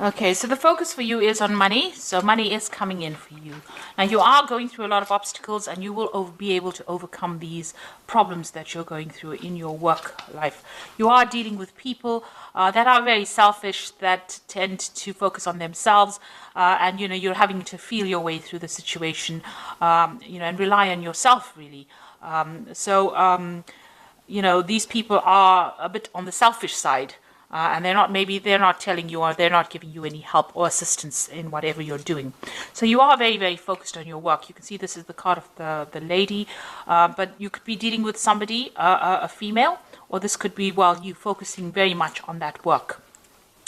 Okay, so the focus for you is on money. So money is coming in for you. Now you are going through a lot of obstacles, and you will be able to overcome these problems that you're going through in your work life. You are dealing with people that are very selfish, that tend to focus on themselves, and you're having to feel your way through the situation, and rely on yourself really. These people are a bit on the selfish side, and they're not telling you, or they're not giving you any help or assistance in whatever you're doing. So you are very, very focused on your work. You can see this is the card of the lady, but you could be dealing with somebody, a female, or this could be, well, you focusing very much on that work,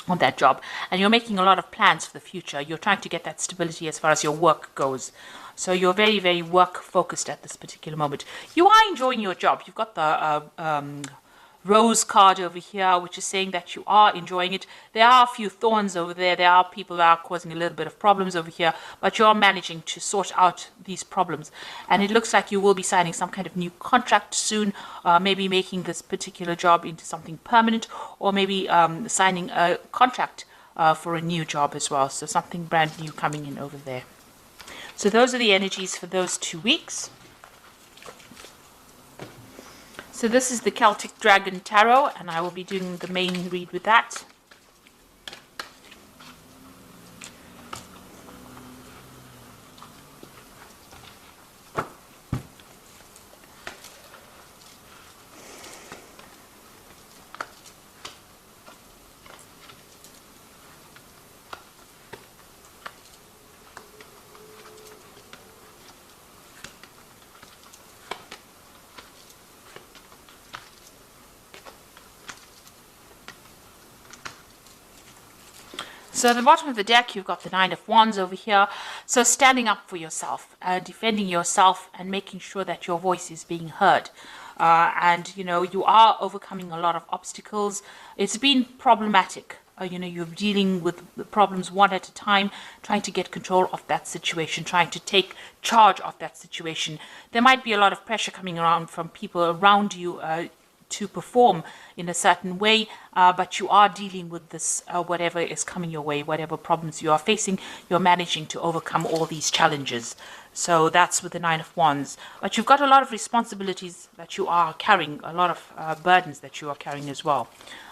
on that job, and you're making a lot of plans for the future. You're trying to get that stability as far as your work goes. So you're very, very work focused at this particular moment. You are enjoying your job. You've got the rose card over here, which is saying that you are enjoying it. There are a few thorns over there. There are people that are causing a little bit of problems over here, but you're managing to sort out these problems. And it looks like you will be signing some kind of new contract soon, maybe making this particular job into something permanent, or maybe signing a contract for a new job as well. So something brand new coming in over there. So those are the energies for those 2 weeks. So this is the Celtic Dragon Tarot, and I will be doing the main read with that. So at the bottom of the deck, you've got the Nine of Wands over here. So standing up for yourself, defending yourself, and making sure that your voice is being heard. You are overcoming a lot of obstacles. It's been problematic. You're dealing with the problems one at a time, trying to get control of that situation, trying to take charge of that situation. There might be a lot of pressure coming around from people around you to perform in a certain way, but you are dealing with this, whatever is coming your way, whatever problems you are facing, you're managing to overcome all these challenges. So that's with the Nine of Wands. But you've got a lot of responsibilities that you are carrying, a lot of burdens that you are carrying as well.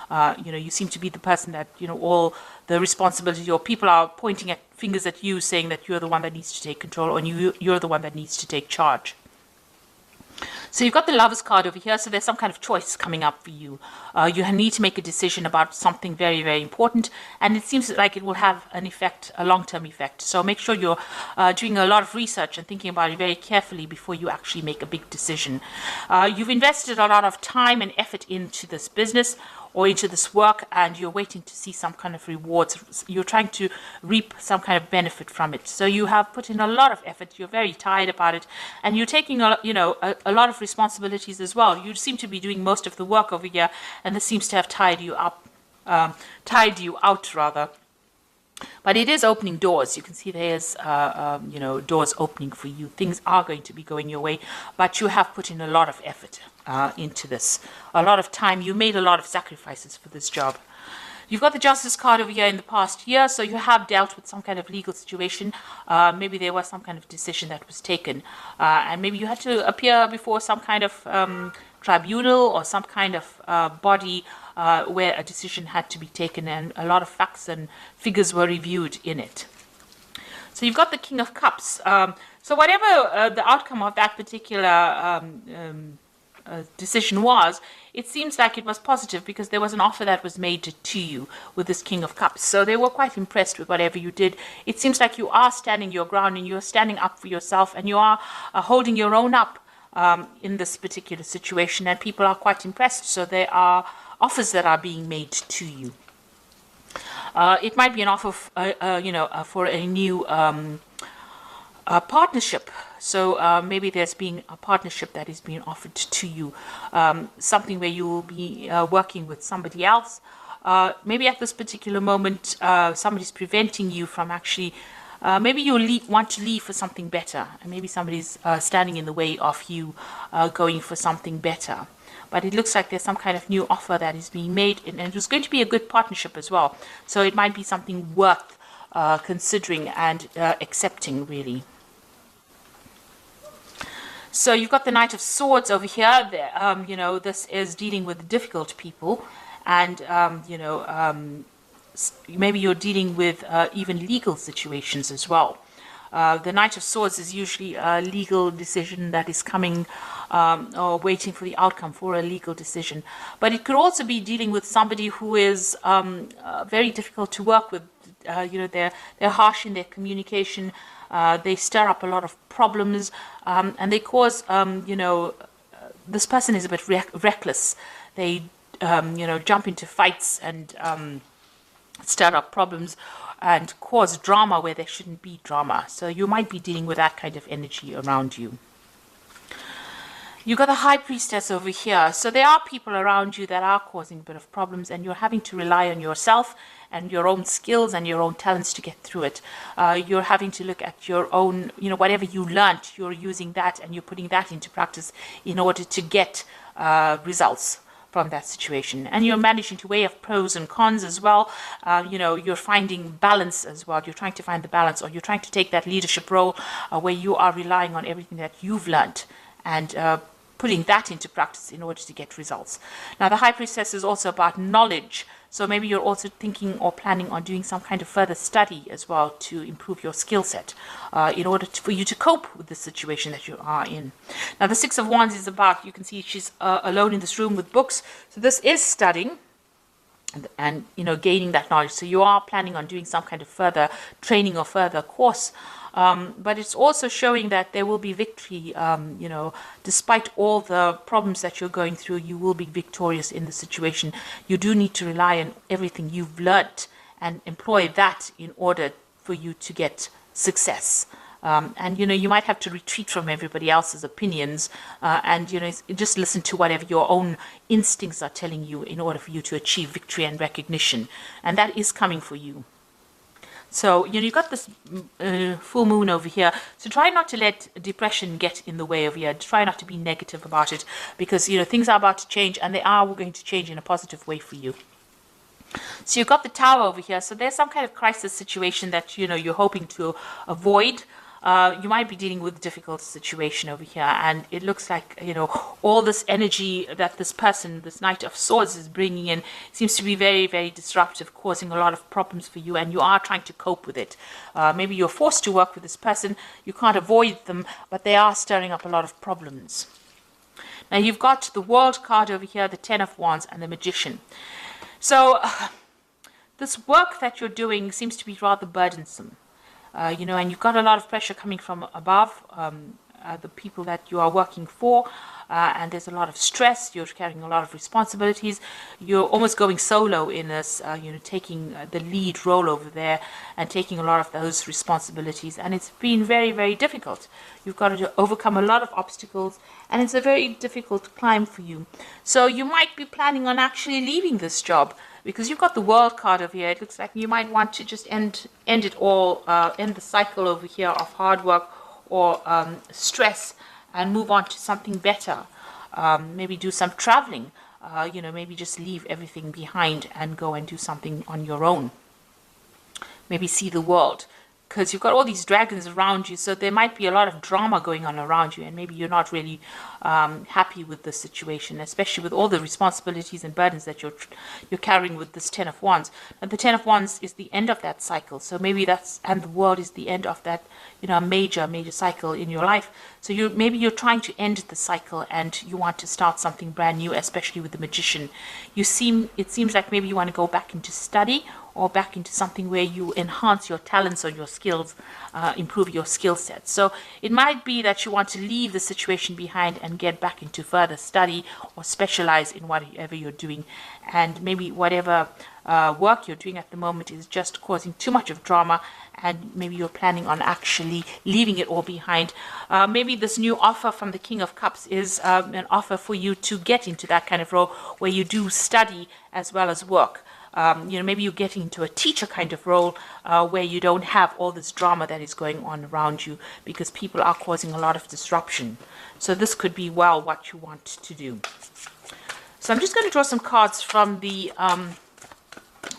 You seem to be the person that, all the responsibility, or people are pointing at fingers at you, saying that you're the one that needs to take control, or you're the one that needs to take charge. So you've got the Lovers card over here, so there's some kind of choice coming up for you. You need to make a decision about something very, very important, and it seems like it will have an effect, a long-term effect. So make sure you're doing a lot of research and thinking about it very carefully before you actually make a big decision. You've invested a lot of time and effort into this business or into this work, and you're waiting to see some kind of rewards. You're trying to reap some kind of benefit from it. So you have put in a lot of effort. You're very tired about it, and you're taking a lot of responsibilities as well. You seem to be doing most of the work over here, and this seems to have tired you out rather. But it is opening doors. You can see there's, doors opening for you. Things are going to be going your way, but you have put in a lot of effort into this. A lot of time. You made a lot of sacrifices for this job. You've got the Justice card over here in the past year, so you have dealt with some kind of legal situation. Maybe there was some kind of decision that was taken, and maybe you had to appear before some kind of tribunal or some kind of body where a decision had to be taken, and a lot of facts and figures were reviewed in it. So you've got the King of Cups. So whatever the outcome of that particular decision was, it seems like it was positive, because there was an offer that was made to you with this King of Cups. So they were quite impressed with whatever you did. It seems like you are standing your ground, and you're standing up for yourself, and you are holding your own up in this particular situation, and people are quite impressed. So there are offers that are being made to you. It might be an offer for a new partnership. So maybe there's been a partnership that is being offered to you, something where you will be working with somebody else. Maybe at this particular moment, somebody's preventing you from actually, maybe you want to leave for something better, and maybe somebody's standing in the way of you going for something better. but it looks like there's some kind of new offer that is being made, and it was going to be a good partnership as well. So it might be something worth considering and accepting, really. So you've got the Knight of Swords over here. You know, this is dealing with difficult people, and you know, maybe you're dealing with even legal situations as well. The Knight of Swords is usually a legal decision that is coming or waiting for the outcome for a legal decision. But it could also be dealing with somebody who is very difficult to work with. You know, they're harsh in their communication. They stir up a lot of problems, and they cause, you know, this person is a bit reckless. They, you know, jump into fights and stir up problems and cause drama where there shouldn't be drama. So you might be dealing with that kind of energy around you. You've got the High Priestess over here. So there are people around you that are causing a bit of problems, and you're having to rely on yourself and your own skills and your own talents to get through it. You're having to look at your own, you know, whatever you learned, you're using that and you're putting that into practice in order to get results from that situation. And you're managing to weigh up pros and cons as well. You know, you're finding balance as well. You're trying to find the balance, or you're trying to take that leadership role where you are relying on everything that you've learned and putting that into practice in order to get results. Now, the High Priestess is also about knowledge. So maybe you're also thinking or planning on doing some kind of further study as well to improve your skill set in order for you to cope with the situation that you are in. Now, the Six of Wands is about, you can see she's alone in this room with books. So this is studying and, you know, gaining that knowledge. So you are planning on doing some kind of further training or further course. But it's also showing that there will be victory, you know, despite all the problems that you're going through, you will be victorious in the situation. You do need to rely on everything you've learned and employ that in order for you to get success. And, you know, you might have to retreat from everybody else's opinions and, you know, just listen to whatever your own instincts are telling you in order for you to achieve victory and recognition. And that is coming for you. So, you know, you've got this full moon over here. So try not to let depression get in the way over here. Try not to be negative about it because, you know, things are about to change and they are going to change in a positive way for you. So you've got the Tower over here. So there's some kind of crisis situation that, you know, you're hoping to avoid. You might be dealing with a difficult situation over here, and it looks like, you know, all this energy that this person, this Knight of Swords, is bringing in seems to be very, very disruptive, causing a lot of problems for you, and you are trying to cope with it. Maybe you're forced to work with this person. You can't avoid them, but they are stirring up a lot of problems. Now, you've got the World card over here, the Ten of Wands, and the Magician. So this work that you're doing seems to be rather burdensome. You know, and you've got a lot of pressure coming from above, the people that you are working for, and there's a lot of stress. You're carrying a lot of responsibilities. You're almost going solo in this, you know, taking the lead role over there and taking a lot of those responsibilities. And it's been very, very difficult. You've got to overcome a lot of obstacles, and it's a very difficult climb for you. So you might be planning on actually leaving this job, because you've got the World card over here. It looks like you might want to just end it all, end the cycle over here of hard work or stress and move on to something better. Maybe do some traveling, you know, maybe just leave everything behind and go and do something on your own. Maybe see the world. Because you've got all these dragons around you, so there might be a lot of drama going on around you, and maybe you're not really happy with the situation, especially with all the responsibilities and burdens that you're carrying with this Ten of Wands. And the Ten of Wands is the end of that cycle, so maybe and the world is the end of that, you know, major cycle in your life. So maybe you're trying to end the cycle and you want to start something brand new, especially with the Magician. It seems like maybe you want to go back into study or back into something where you enhance your talents or your skills, improve your skill set. So it might be that you want to leave the situation behind and get back into further study or specialize in whatever you're doing. And maybe whatever work you're doing at the moment is just causing too much of drama, and maybe you're planning on actually leaving it all behind. Maybe this new offer from the King of Cups is an offer for you to get into that kind of role where you do study as well as work. You know, maybe you're getting into a teacher kind of role where you don't have all this drama that is going on around you because people are causing a lot of disruption. So this could be well what you want to do. So I'm just going to draw some cards from the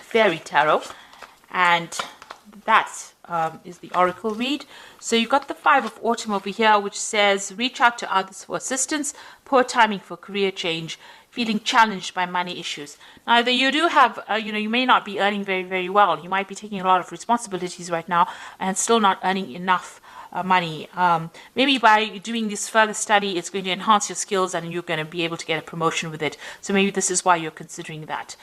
Fairy Tarot, and that is the Oracle read. So you've got the Five of Autumn over here, which says reach out to others for assistance, poor timing for career change, feeling challenged by money issues. Now, you do have, you may not be earning very, very well. You might be taking a lot of responsibilities right now and still not earning enough money. Maybe by doing this further study, it's going to enhance your skills and you're going to be able to get a promotion with it. So maybe this is why you're considering that.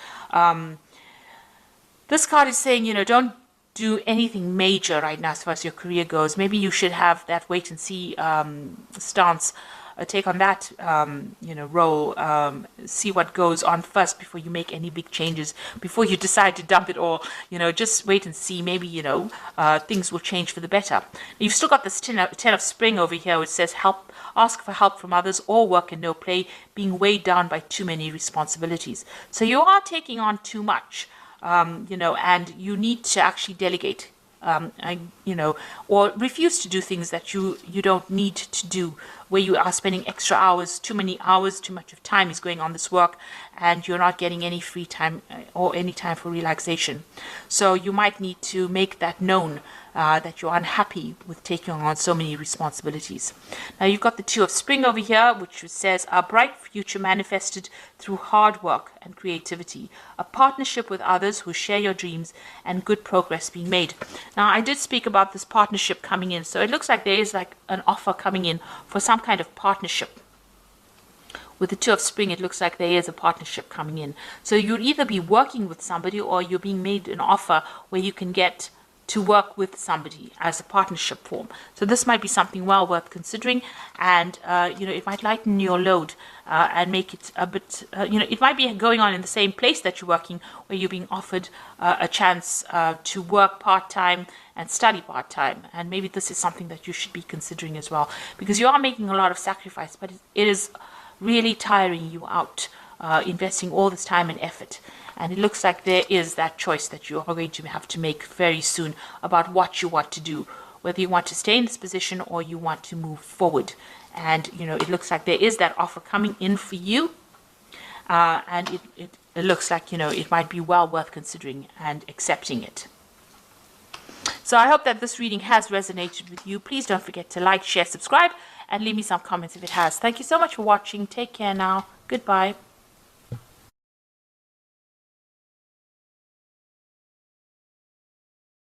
This card is saying, don't do anything major right now as far as your career goes. Maybe you should have that wait and see stance. Take on that, role. See what goes on first before you make any big changes. Before you decide to dump it all, just wait and see. Maybe things will change for the better. You've still got this ten of Spring over here, which says ask for help from others, all work and no play, being weighed down by too many responsibilities. So you are taking on too much, and you need to actually delegate. Or refuse to do things that you don't need to do, where you are spending extra hours, too many hours, too much of time is going on this work, and you're not getting any free time or any time for relaxation. So you might need to make that known, that you're unhappy with taking on so many responsibilities. Now you've got the Two of Spring over here, which says a bright future manifested through hard work and creativity, a partnership with others who share your dreams, and good progress being made. Now I did speak about this partnership coming in, so it looks like there is like an offer coming in for some kind of partnership. With the Two of Spring, it looks like there is a partnership coming in. So you'll either be working with somebody or you're being made an offer where you can get to work with somebody as a partnership form. So this might be something well worth considering, and it might lighten your load and make it a bit, it might be going on in the same place that you're working, where you're being offered a chance to work part-time and study part-time. And maybe this is something that you should be considering as well, because you are making a lot of sacrifice, but it is really tiring you out, investing all this time and effort. And it looks like there is that choice that you are going to have to make very soon about what you want to do, whether you want to stay in this position or you want to move forward. And, it looks like there is that offer coming in for you. And it looks like, it might be well worth considering and accepting it. So I hope that this reading has resonated with you. Please don't forget to like, share, subscribe, and leave me some comments if it has. Thank you so much for watching. Take care now. Goodbye.